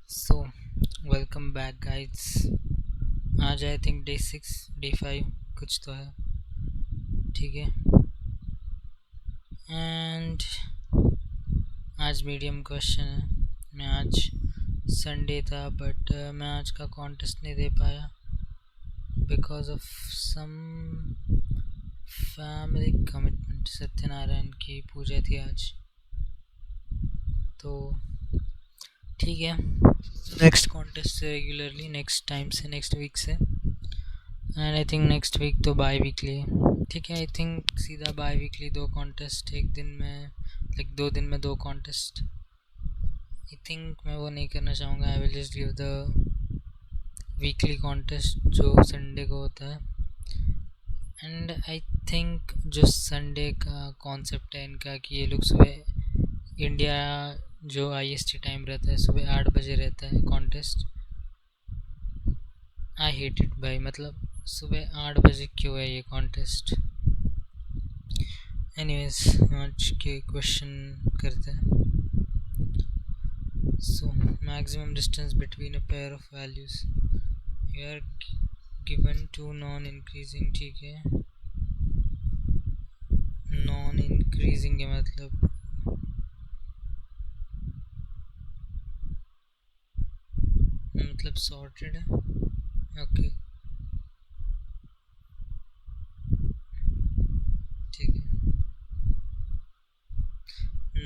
So welcome back guides. आज I think day 5 कुछ तो है। ठीक है। एंड आज मीडियम क्वेश्चन है। मैं आज संडे था बट मैं आज का कॉन्टेस्ट नहीं दे पाया because of some family commitment. Satyanarayan की पूजा थी आज, तो ठीक है। नेक्स्ट कॉन्टेस्ट से रेगुलरली नेक्स्ट टाइम से नेक्स्ट वीक से, and I think next week तो बाई वीकली है। ठीक है, आई थिंक सीधा बाई वीकली 2 कॉन्टेस्ट एक दिन में, लाइक 2 दिन में 2 कॉन्टेस्ट। आई थिंक मैं वो नहीं करना चाहूँगा। I will just give the weekly contest जो संडे को होता है। एंड आई थिंक जो संडे का कॉन्सेप्ट है इनका कि ये लोग सुबह इंडिया जो IST टाइम रहता है सुबह 8 बजे रहता है कॉन्टेस्ट। आई हेट इट भाई, मतलब सुबह 8 बजे क्यों है ये कॉन्टेस्ट। एनीवेज आज के क्वेश्चन करते हैं। So maximum distance between a pair of values you are given to non increasing. ठीक है, नॉन इंक्रीजिंग का मतलब सॉर्टेड है। ओके ठीक है।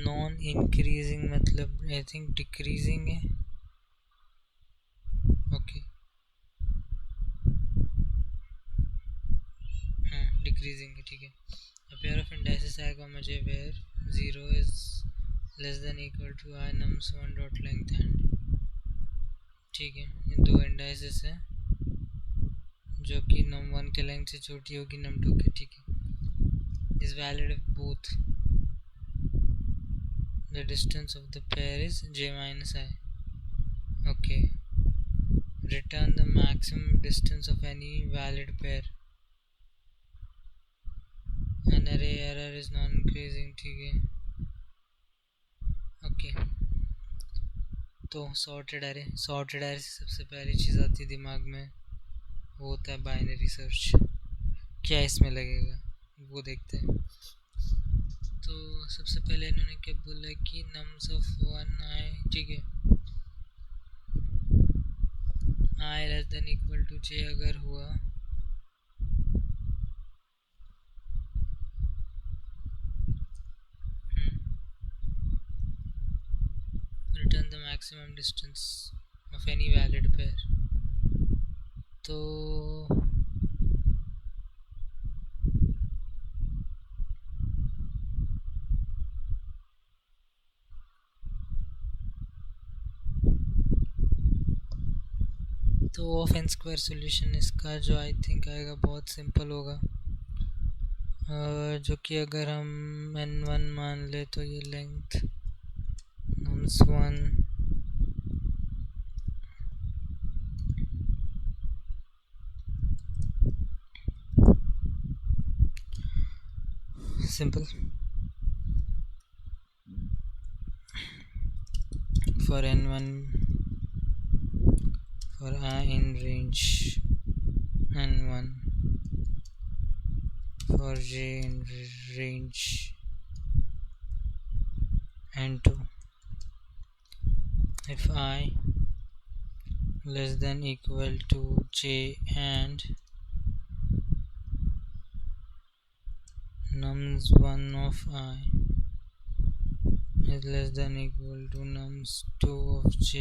नॉन इंक्रीजिंग मतलब आई थिंक डिक्रीजिंग है। ओके हाँ डिक्रीजिंग है। ठीक है। A pair of indices आएगा मुझे where 0 is less than equal to I nums1 dot length and। ठीक है, ये 2 indices है जो कि num1 के लेंथ से छोटी होगी num2 के। ठीक है, is valid if both the distance of the pair is j minus I। okay, return the maximum distance of any valid pair। an array error is non increasing। ठीक है okay. तो sorted array से सबसे पहली चीज़ आती है दिमाग में, वो होता है बाइनरी सर्च। क्या इसमें लगेगा वो देखते हैं। तो सबसे पहले इन्होंने क्या बोला कि नम्स ऑफ 1 आई। ठीक है, आई लेस देन इक्वल टू जे अगर हुआ return the maximum distance of any valid pair. तो ऑफ एन स्क्वायर सोल्यूशन इसका जो आई थिंक आएगा बहुत सिंपल होगा। जो कि अगर हम n1 मान ले तो ये length nums1 simple for n1 for I in range n1 for j in range n2 if I less than equal to j and nums1 of I is less than equal to nums2 of j।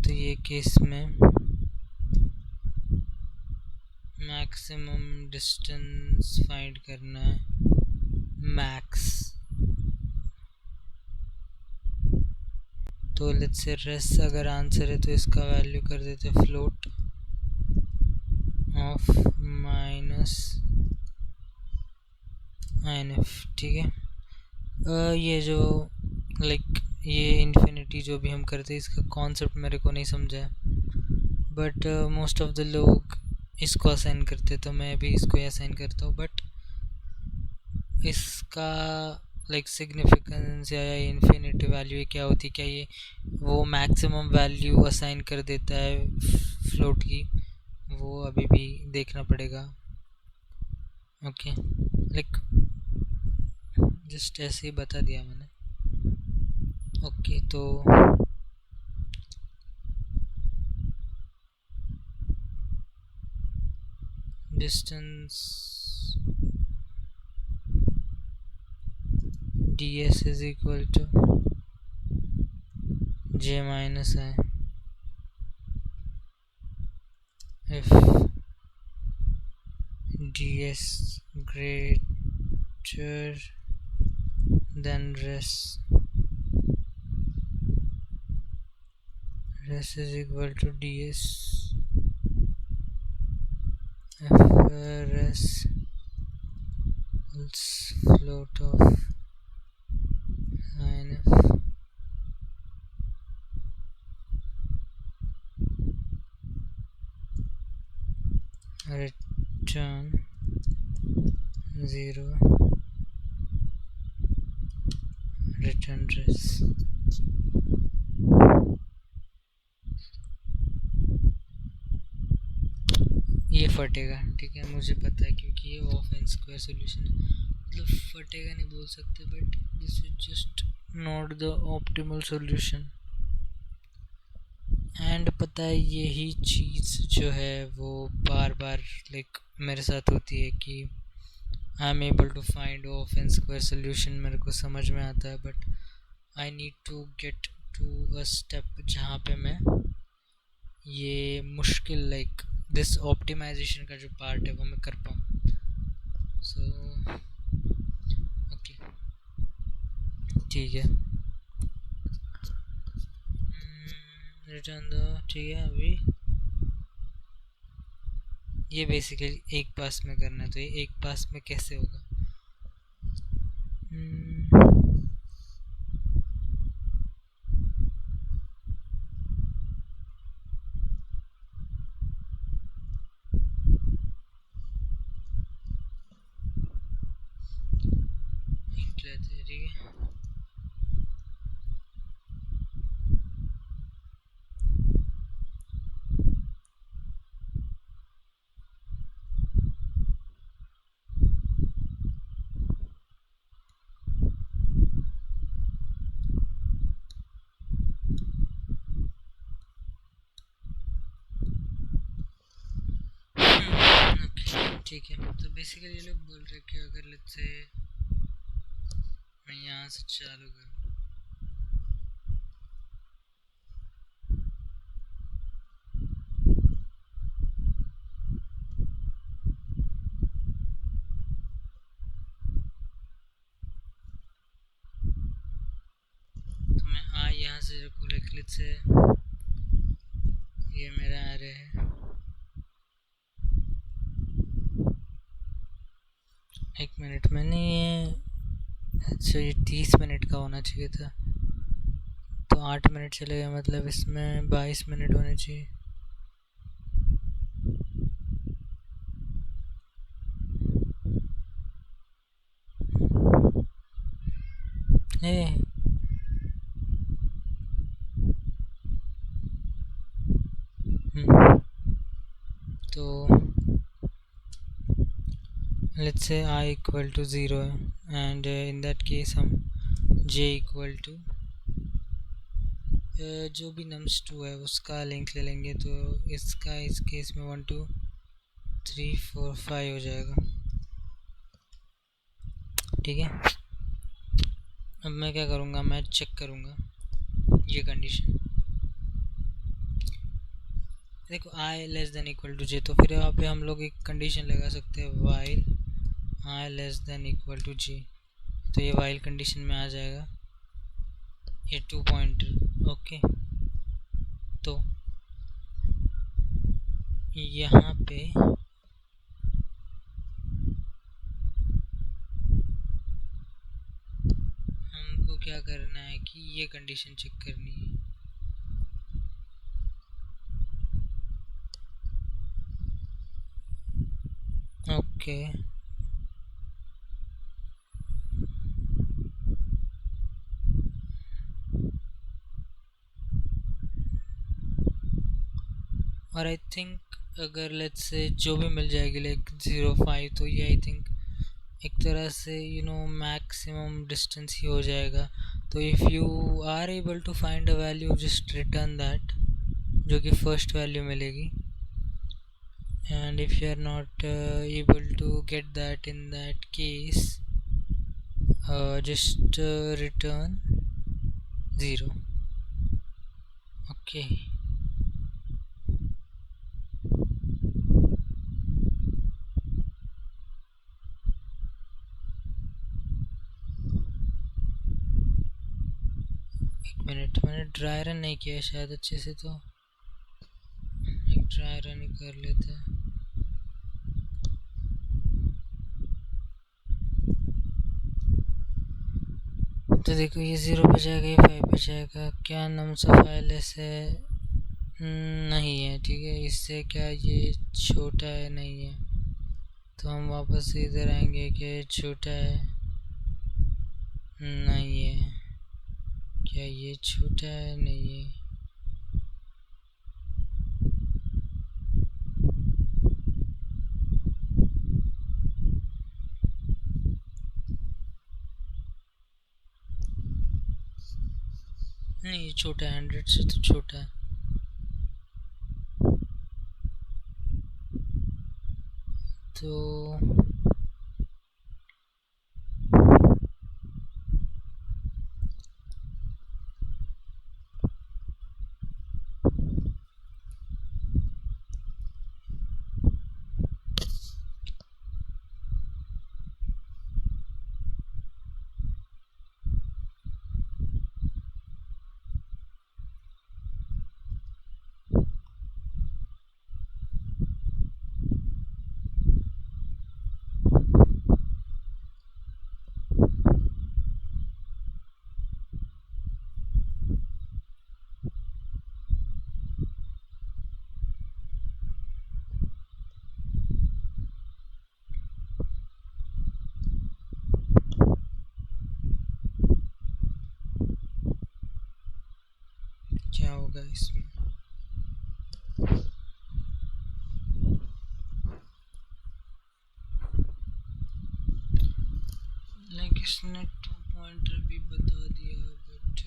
तो ये case में maximum distance find करना है, max. तो let's say race अगर answer है तो इसका वैल्यू कर देते फ्लोट ऑफ माइनस INF। ठीक है, ये जो लाइक ये इन्फिनिटी जो भी हम करते हैं इसका कॉन्सेप्ट मेरे को नहीं समझा है, बट मोस्ट ऑफ द लोग इसको असाइन करते, तो मैं भी इसको असाइन करता हूँ। बट इसका लाइक सिग्निफिकेंस या इन्फिनिटी वैल्यू क्या होती है, क्या ये वो मैक्सिमम वैल्यू असाइन कर देता है फ्लोट की, वो अभी भी देखना पड़ेगा। ओके, लाइक जस्ट ऐसे ही बता दिया मैंने। ओके, तो distance ds is equal to j minus I if ds greater than res is equal to ds if res equals float of inf return 0 return res। ये फटेगा, ठीक है, मुझे पता है, क्योंकि ये ऑफ एन स्क्वायर सोल्यूशन है, मतलब फटेगा नहीं बोल सकते, but this is just not the optimal solution. And पता है यही चीज़ जो है वो बार बार लाइक मेरे साथ होती है कि I am able to find of n square solution, मेरे को समझ में आता है, but I need to get to a step जहाँ पे मैं ये मुश्किल लाइक दिस ऑप्टिमाइजेशन का जो पार्ट है वो मैं कर पाऊँ। सो ओके, ठीक है, रिटर्न दो, ठीक है। अभी ये बेसिकली एक पास में करना है, तो ये एक पास में कैसे होगा? ठीक है, ठीक है। तो बेसिकली ये लोग बोल रहे कि अगर लेट्स से मैं यहाँ से चालू करूँ, तो मैं आ यहाँ से रखूँ, लेट्स से ये मेरा आ रहा है, एक मिनट, मैंने ये अच्छा ये 30 मिनट का होना चाहिए था, तो 8 मिनट चले गए, मतलब इसमें 22 मिनट होने चाहिए। तो let's say I equal to 0 and in that case हम j equal to जो भी नम्स 2 है उसका लिंक ले लेंगे, तो इसका इस केस में 1 2 3 4 5 हो जाएगा, ठीक है। अब मैं क्या करूँगा, मैं चेक करूँगा ये कंडीशन, देखो i less than equal to j, तो फिर यहाँ पे हम लोग एक कंडीशन लगा सकते हैं while i less than equal to j, तो ये वाइल कंडीशन में आ जाएगा ये 2 पॉइंटर। ओके, तो यहाँ पे हमको क्या करना है कि ये कंडीशन चेक करनी है, ओके और आई थिंक अगर लेट्स से जो भी मिल जाएगी लाइक 0.5, तो ये आई थिंक एक तरह से मैक्सिमम डिस्टेंस ही हो जाएगा. तो if you are able to find a value, just return that, जो कि फर्स्ट वैल्यू मिलेगी. And if you are not able to get that, in that case just return 0. Okay. एक मिनट, मैंने dry run नहीं किया शायद अच्छे से, तो एक ड्राई रन ही कर लेते हैं. तो देखो ये 0 पे जाएगा, ये 5 पे जाएगा. क्या नाम सा फाइल ऐसे नहीं है. ठीक है, इससे क्या ये छोटा है? नहीं है. तो हम वापस इधर आएंगे कि छोटा है. नहीं है. क्या ये छोटा है? नहीं है. नहीं, ये छोटा है, 100 से तो छोटा है. तो क्या होगा इसमें? लाइक इसने 2 पॉइंटर भी बता दिया, बट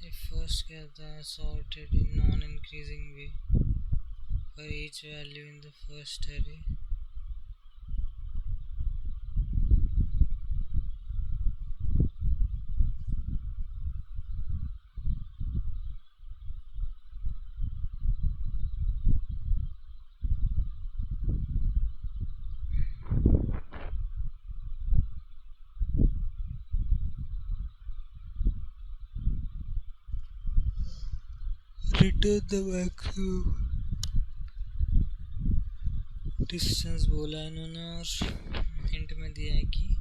ये फर्स्ट कहता है sorted in non-increasing way for each value in the first array. Return the maximum distance बोला इन्होंने, और हिंट में दिया है कि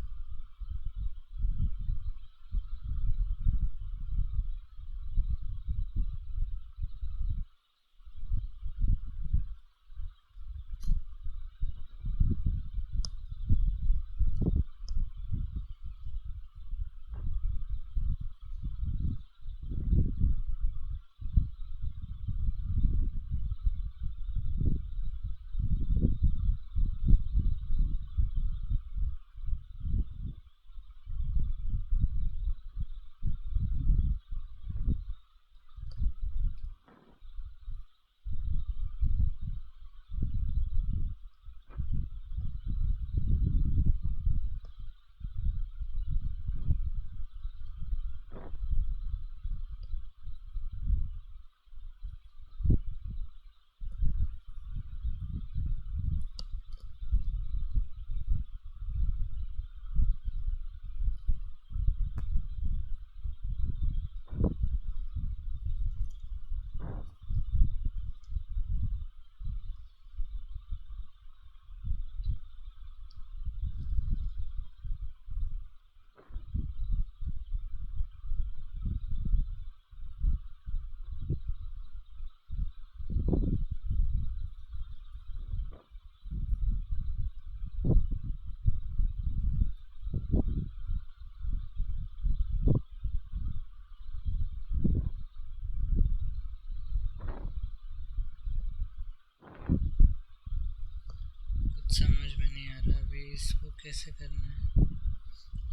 समझ में नहीं आ रहा अभी इसको कैसे करना है,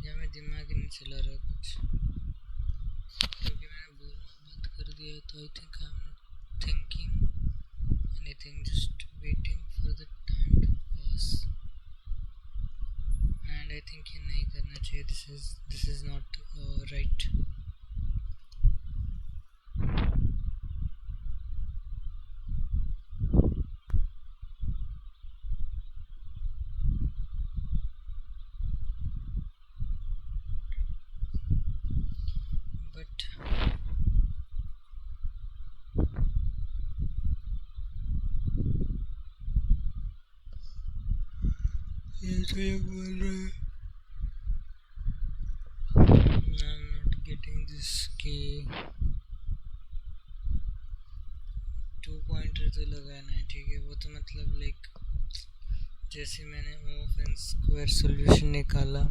या मैं दिमाग ही नहीं चला रहा कुछ, क्योंकि मैंने बोलना बंद कर दिया, तो I think I am not thinking anything, just waiting for the time to pass, and I think ये नहीं करना चाहिए, this is not right. But ये तो ये बोल रहा है, I am not getting this की 2 पॉइंटर तो लगाना है, ठीक है, वो तो मतलब लाइक जैसे मैंने ऑफ एंड स्क्वायर सॉल्यूशन निकाला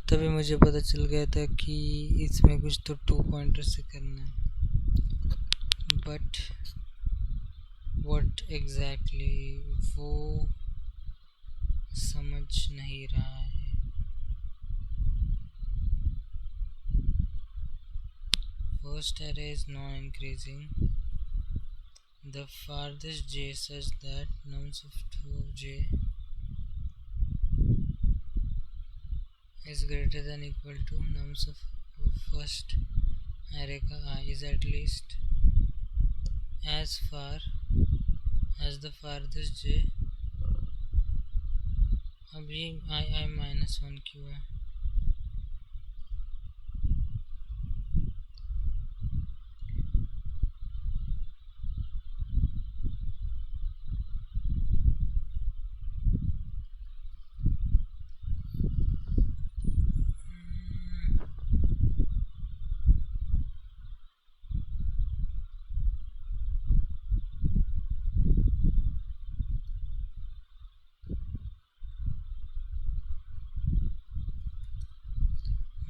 तभी मुझे पता चल गया था कि इसमें कुछ तो 2 पॉइंटर से करना है, बट व्हाट एग्जैक्टली वो समझ नहीं रहा है. First array is non-increasing. The farthest j such that nums of 2 of j is greater than equal to nums of first array का I is at least as far as the farthest j. अब ये I minus 1 क्यों है?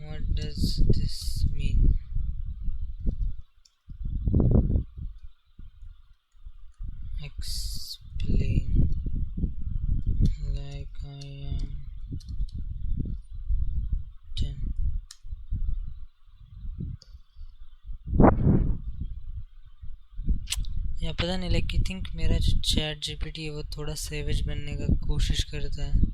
What does this mean? Explain. Like I am 10. या पता नहीं, like I think मेरा जो चैट जीपीटी है वो थोड़ा सेवेज बनने का कोशिश करता है,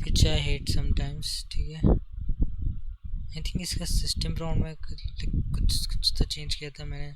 विच आई हेट समटाइम्स, ठीक है. आई थिंक इसका सिस्टम राउंड में कुछ तो चेंज किया था मैंने.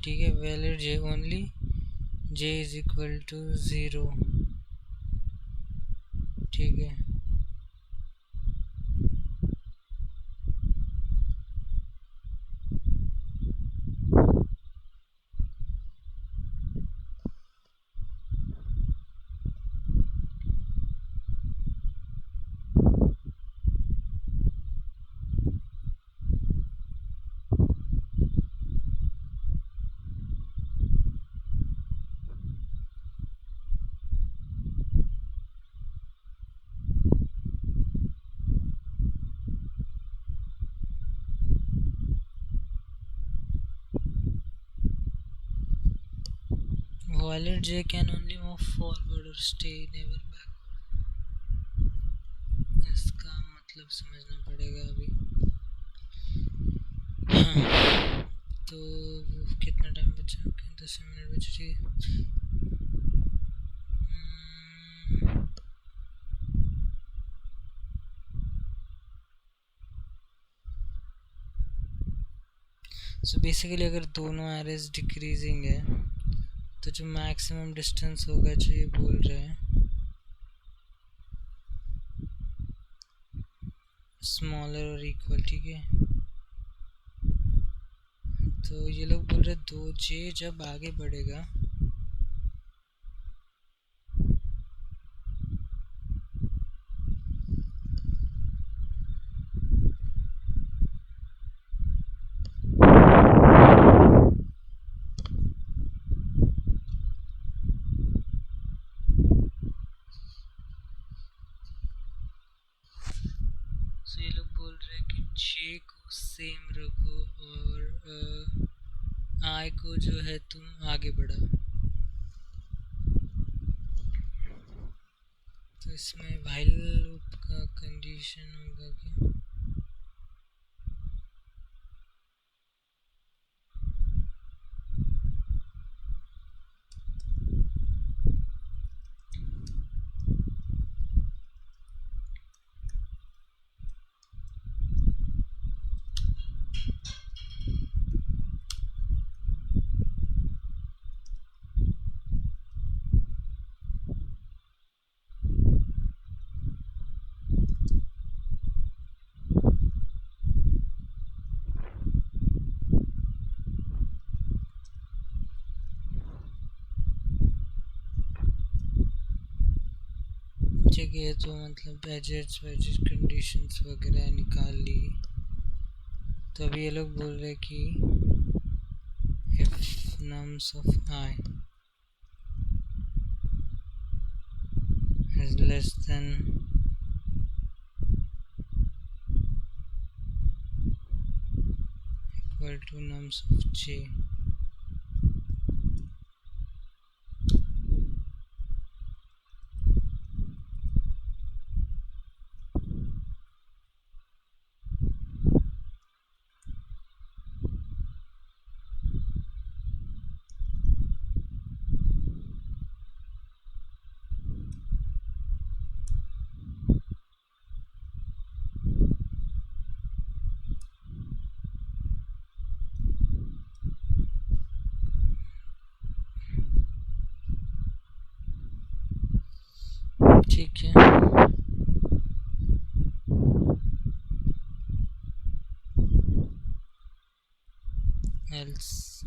ठीक है, valid j only j is equal to 0, ठीक है. Valid j can only move forward or stay never backward. इसका मतलब समझना पड़ेगा अभी. हाँ, तो कितना टाइम बचा? 10 मिनट बचे. सो बेसिकली अगर दोनों एरेज डिक्रीजिंग है तो जो मैक्सिमम डिस्टेंस होगा जो ये बोल रहे हैं स्मॉलर और इक्वल, ठीक है। तो ये लोग बोल रहे 2j जब आगे बढ़ेगा तो ये लोग बोल रहे हैं कि j को सेम रखो और I को जो है तुम आगे बढ़ाओ। तो इसमें व्हाइल लूप का कंडीशन होगा क्या? जगह तो मतलब एजेस वेजेस कंडीशंस वगैरह निकाल ली। तो अभी ये लोग बोल रहे कि if nums of I is less than equal to nums of j, ठीक है। else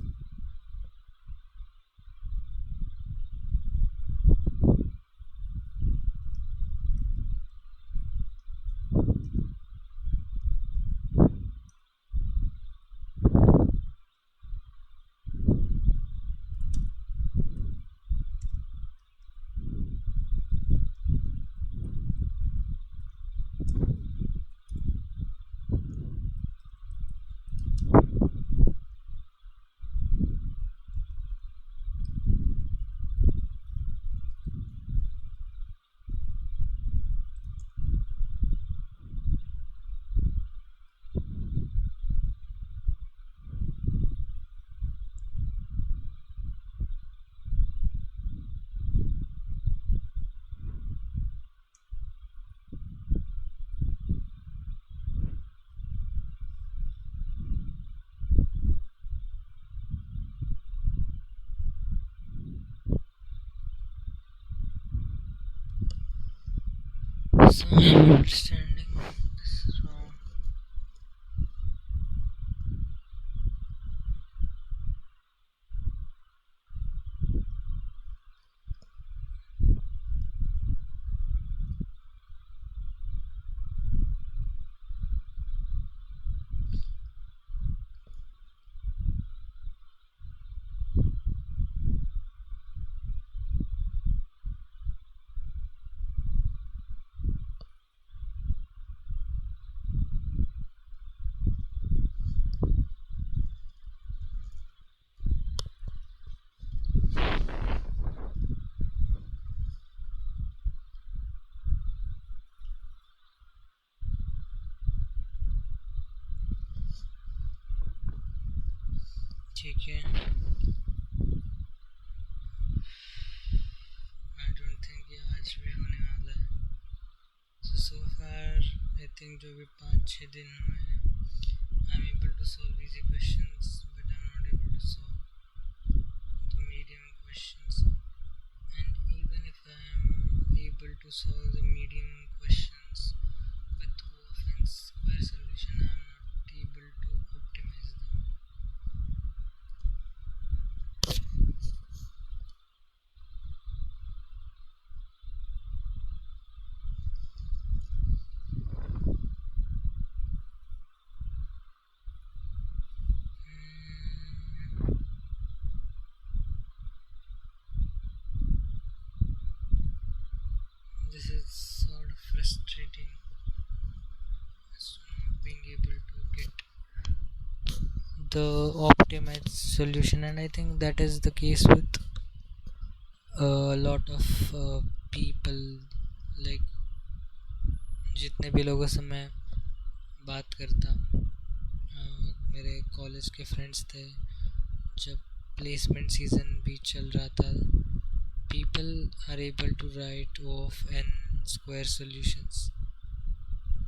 so I'm understanding this wrong. ठीक है। आई डोंट थिंक ये आज भी होने वाला है। so far I think जो भी 5-6 दिन हुए हैं I'm able to solve easy questions but I'm not able to solve the medium questions. to solve the medium questions with O of n square solution. I am not able to optimize them. Hmm, this is sort of frustrating, so not being able to get the optimized solution, and I think that is the case with a lot of people, like जितने भी लोगों से मैं बात करता हूँ, मेरे college के फ्रेंड्स थे, जब प्लेसमेंट सीजन भी चल रहा था, people are able to write off n square solutions.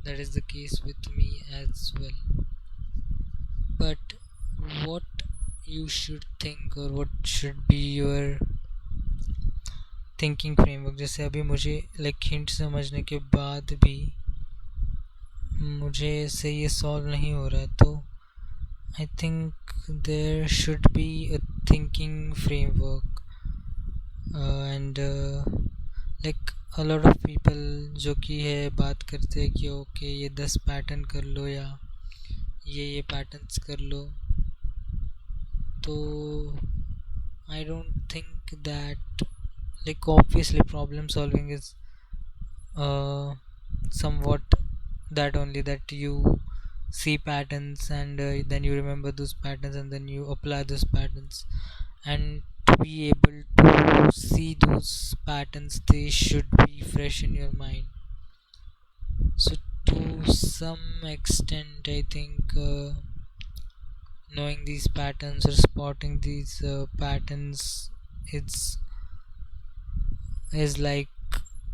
That is the case with me as well. But what you should think, or what should be your thinking framework, जैसे अभी मुझे like hint समझने के बाद भी मुझे से ये सॉल्व नहीं हो रहा है, तो I think there should be a thinking framework, and like a lot of people जो कि है बात करते हैं कि ओके ये 10 पैटर्न कर लो या ये पैटर्न्स कर लो, तो I don't think that, like obviously problem solving is somewhat that only, that you see patterns and then you remember those patterns and then you apply those patterns, and to be able to see those patterns they should be fresh in your mind. So to some extent I think knowing these patterns or spotting these patterns is like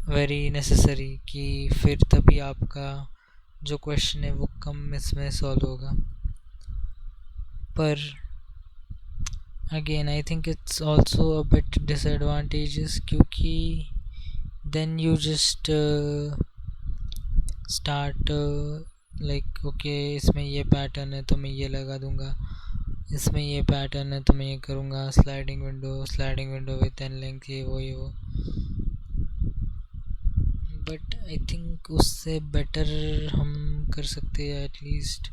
very necessary, कि फिर तभी आपका जो question है वो कम इसमें solve होगा. पर again I think it's also a bit disadvantages, क्योंकि then you just start like okay इसमें ये पैटर्न है तो मैं ये लगा दूंगा, इसमें ये पैटर्न है तो मैं ये करूँगा, sliding window with an length, ये वो. बट आई थिंक उससे बेटर हम कर सकते हैं, एटलीस्ट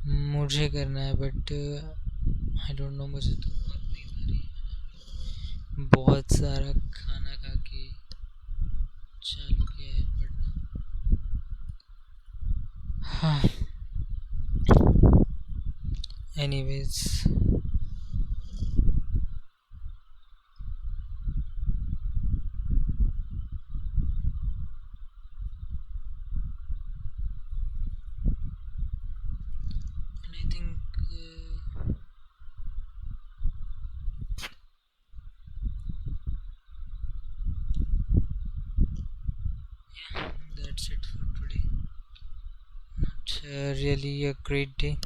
मुझे करना है. बट आई डोंट नो, मुझे तो बहुत नींद आ रही है, बहुत सारा खाना खा के चालू किया है पढ़ना. हाँ, anyways I think yeah, that's it for today. Not really a great day.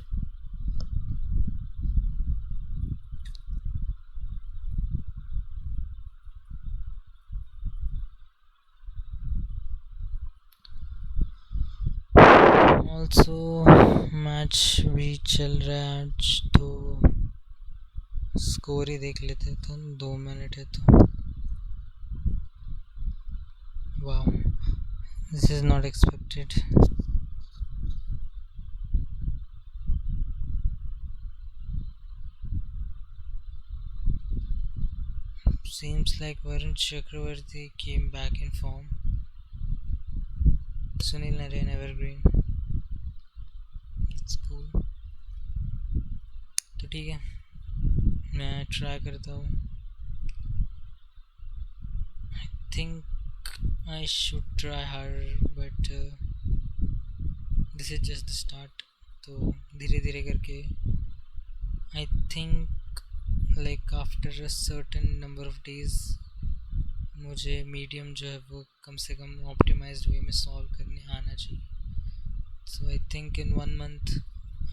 Also match भी चल रहा है आज, तो स्कोर ही देख लेते, तो 2 मिनट है तो. Wow, this is not expected. Seems like Varun Chakravarti came back in form. Sunil Narayan evergreen. It's cool. तो ठीक है, मैं ट्राई करता हूँ. आई think I should try hard, but this is just the start. तो धीरे धीरे करके I think like after a certain number of days मुझे मीडियम जो है वो कम से कम ऑप्टिमाइज्ड वे में सॉल्व करने आना चाहिए. So I think in 1 month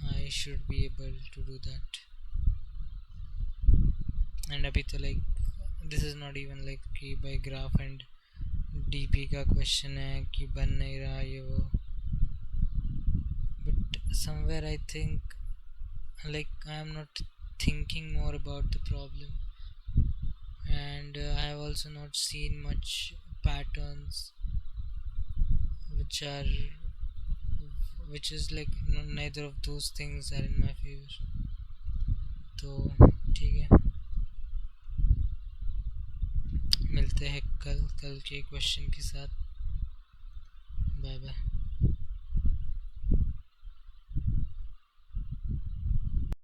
I should be able to do that. And abhi to like this is not even like key by graph and DP का क्वेश्चन है कि बन नहीं रहा ये वो, but somewhere I think like I am not thinking more about the problem, and I have also not seen much patterns which are which is like neither of those things are in my favor. तो ठीक है, मिलते हैं कल के question के साथ. Bye bye.